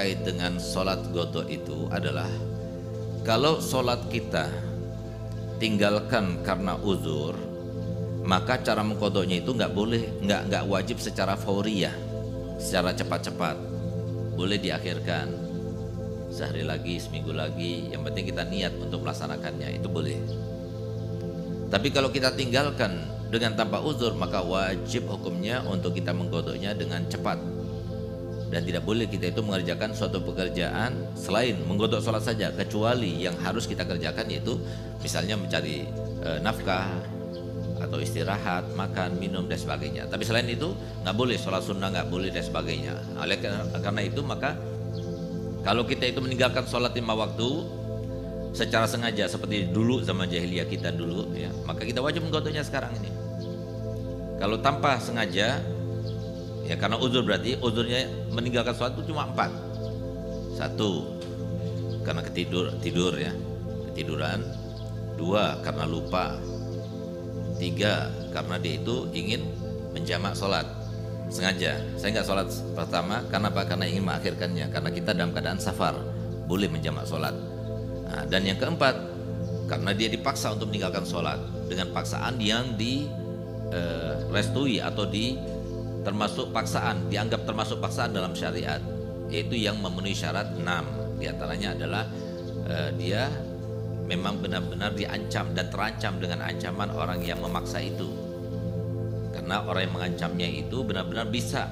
terkait dengan sholat godok itu adalah kalau sholat kita tinggalkan karena uzur, maka cara mengkodoknya itu nggak wajib secara fauriyah, secara cepat-cepat, boleh diakhirkan sehari lagi, seminggu lagi, yang penting kita niat untuk melaksanakannya, itu boleh. Tapi kalau kita tinggalkan dengan tanpa uzur, maka wajib hukumnya untuk kita menggodoknya dengan cepat. Dan tidak boleh kita itu mengerjakan suatu pekerjaan selain menggodok sholat saja, kecuali yang harus kita kerjakan yaitu misalnya mencari nafkah atau istirahat, makan, minum dan sebagainya. Tapi selain itu nggak boleh, sholat sunnah nggak boleh dan sebagainya. Oleh karena itu maka kalau kita itu meninggalkan sholat 5 waktu secara sengaja seperti dulu zaman jahiliyah kita dulu ya, maka kita wajib menggodoknya sekarang ini. Kalau tanpa sengaja ya karena uzur, berarti uzurnya meninggalkan sholat itu cuma 4. 1 karena tidur ya, ketiduran. 2 karena lupa. 3 karena dia itu ingin menjamak sholat sengaja. Saya nggak sholat pertama karena apa? Karena ingin mengakhirkannya, karena kita dalam keadaan safar, boleh menjamak sholat. Nah, dan yang keempat karena dia dipaksa untuk meninggalkan sholat dengan paksaan yang direstui atau termasuk paksaan, dianggap termasuk paksaan dalam syariat, yaitu yang memenuhi syarat 6. Di antaranya adalah dia memang benar-benar diancam dan terancam dengan ancaman orang yang memaksa itu, karena orang yang mengancamnya itu benar-benar bisa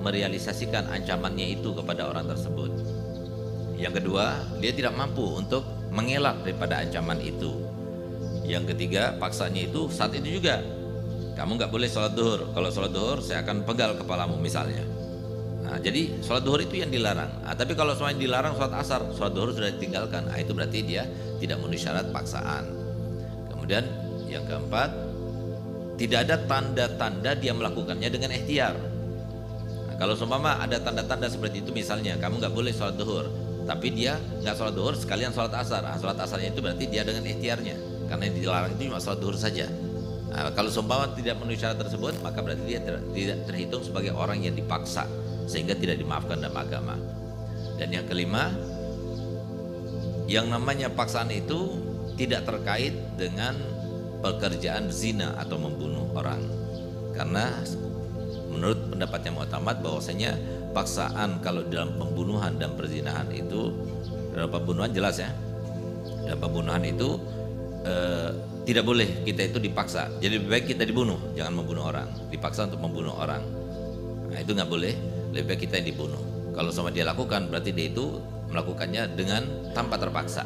merealisasikan ancamannya itu kepada orang tersebut. Yang kedua, dia tidak mampu untuk mengelak daripada ancaman itu. Yang ketiga, paksanya itu saat itu juga, kamu nggak boleh sholat duhur, kalau sholat duhur saya akan pegal kepalamu misalnya. Nah, jadi sholat duhur itu yang dilarang. Nah, tapi kalau semuanya dilarang sholat asar, sholat duhur sudah ditinggalkan, nah, itu berarti dia tidak memenuhi syarat paksaan. Kemudian yang keempat, tidak ada tanda-tanda dia melakukannya dengan ikhtiar. Nah, kalau seumpama ada tanda-tanda seperti itu, misalnya kamu nggak boleh sholat duhur, tapi dia nggak sholat duhur sekalian sholat asar. Nah, sholat asarnya itu berarti dia dengan ikhtiarnya, karena yang dilarang itu cuma sholat duhur saja. Nah, kalau seumpama tidak memenuhi syarat tersebut, maka berarti dia tidak terhitung sebagai orang yang dipaksa, sehingga tidak dimaafkan dalam agama. Dan yang kelima, yang namanya paksaan itu tidak terkait dengan pekerjaan zina atau membunuh orang, karena menurut pendapatnya mu'tamad bahwasanya paksaan kalau dalam pembunuhan dan perzinahan itu, dalam pembunuhan jelas ya, dalam pembunuhan itu tidak boleh kita itu dipaksa. Jadi lebih baik kita dibunuh, jangan membunuh orang, dipaksa untuk membunuh orang. Nah, itu nggak boleh, lebih baik kita yang dibunuh. Kalau sama dia lakukan, berarti dia itu melakukannya dengan tanpa terpaksa,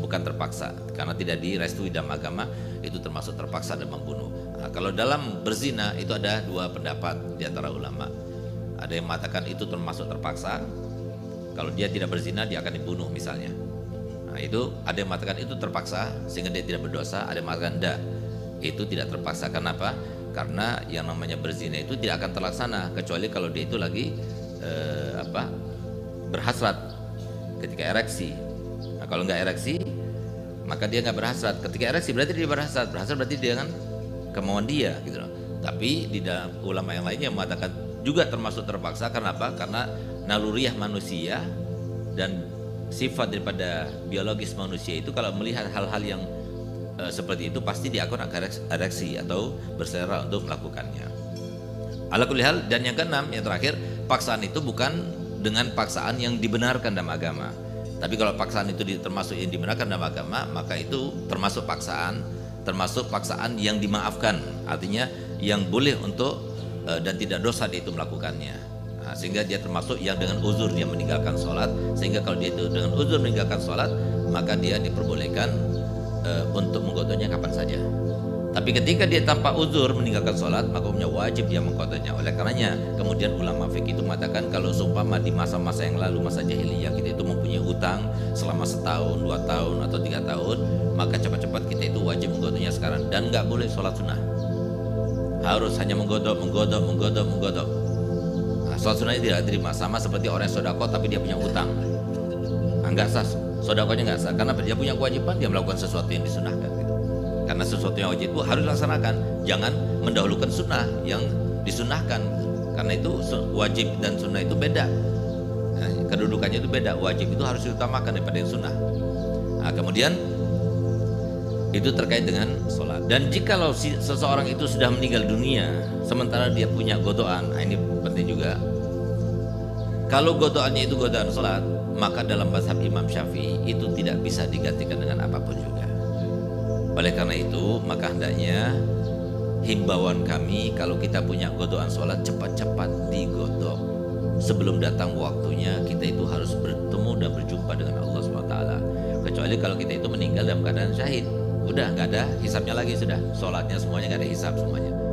bukan terpaksa, karena tidak direstui dalam agama, itu termasuk terpaksa dan membunuh. Nah, kalau dalam berzina itu ada 2 pendapat di antara ulama. Ada yang mengatakan itu termasuk terpaksa, kalau dia tidak berzina dia akan dibunuh misalnya. Nah, itu ada yang mengatakan itu terpaksa sehingga dia tidak berdosa, ada yang mengatakan enggak, itu tidak terpaksa. Kenapa? Karena yang namanya berzina itu tidak akan terlaksana kecuali kalau dia itu lagi berhasrat ketika ereksi. Nah, kalau nggak ereksi maka dia nggak berhasrat. Ketika ereksi berarti dia berhasrat berarti dia dengan kemauan dia gitu loh. Tapi di dalam ulama yang lainnya mengatakan juga termasuk terpaksa. Kenapa? Karena naluriah manusia dan sifat daripada biologis manusia itu kalau melihat hal-hal yang seperti itu pasti dia akan ereksi atau berselera untuk melakukannya. Ala kulli hal. Dan yang keenam, yang terakhir, paksaan itu bukan dengan paksaan yang dibenarkan dalam agama. Tapi kalau paksaan itu termasuk yang dibenarkan dalam agama, maka itu termasuk paksaan yang dimaafkan, artinya yang boleh untuk dan tidak dosa dia itu melakukannya. Nah, sehingga dia termasuk yang dengan uzur dia meninggalkan sholat, sehingga kalau dia itu dengan uzur meninggalkan sholat, maka dia diperbolehkan untuk menggodoknya kapan saja. Tapi ketika dia tanpa uzur meninggalkan sholat, maka hukumnya wajib dia mengkodoknya. Oleh karenanya kemudian ulama fikih itu mengatakan kalau seumpama di masa-masa yang lalu, masa jahiliyah, kita itu mempunyai hutang selama 1 tahun, 2 tahun atau 3 tahun, maka cepat-cepat kita itu wajib menggodoknya sekarang. Dan nggak boleh sholat sunnah, harus hanya menggodok. Nah, sholat sunnah tidak diterima, sama seperti orang yang sodako tapi dia punya hutang. Nah, nggak sah, sodakonya nggak sah, karena dia punya kewajiban, dia melakukan sesuatu yang disunahkan gitu. Karena sesuatu yang wajib itu harus dilaksanakan, jangan mendahulukan sunnah yang disunahkan, karena itu wajib dan sunnah itu beda. Nah, kedudukannya itu beda. Wajib itu harus diutamakan daripada yang sunnah. Nah, kemudian itu terkait dengan sholat. Dan jikalau seseorang itu sudah meninggal dunia sementara dia punya godoan, nah ini penting juga. Kalau godoannya itu godaan sholat, maka dalam mazhab Imam Syafi'i itu tidak bisa digantikan dengan apapun juga. Oleh karena itu, maka hendaknya himbauan kami, kalau kita punya godoan sholat, cepat-cepat digodok. Sebelum datang waktunya, kita itu harus bertemu dan berjumpa dengan Allah SWT. Kecuali kalau kita itu meninggal dalam keadaan syahid, udah nggak ada hisabnya lagi, sudah sholatnya semuanya nggak ada hisab semuanya.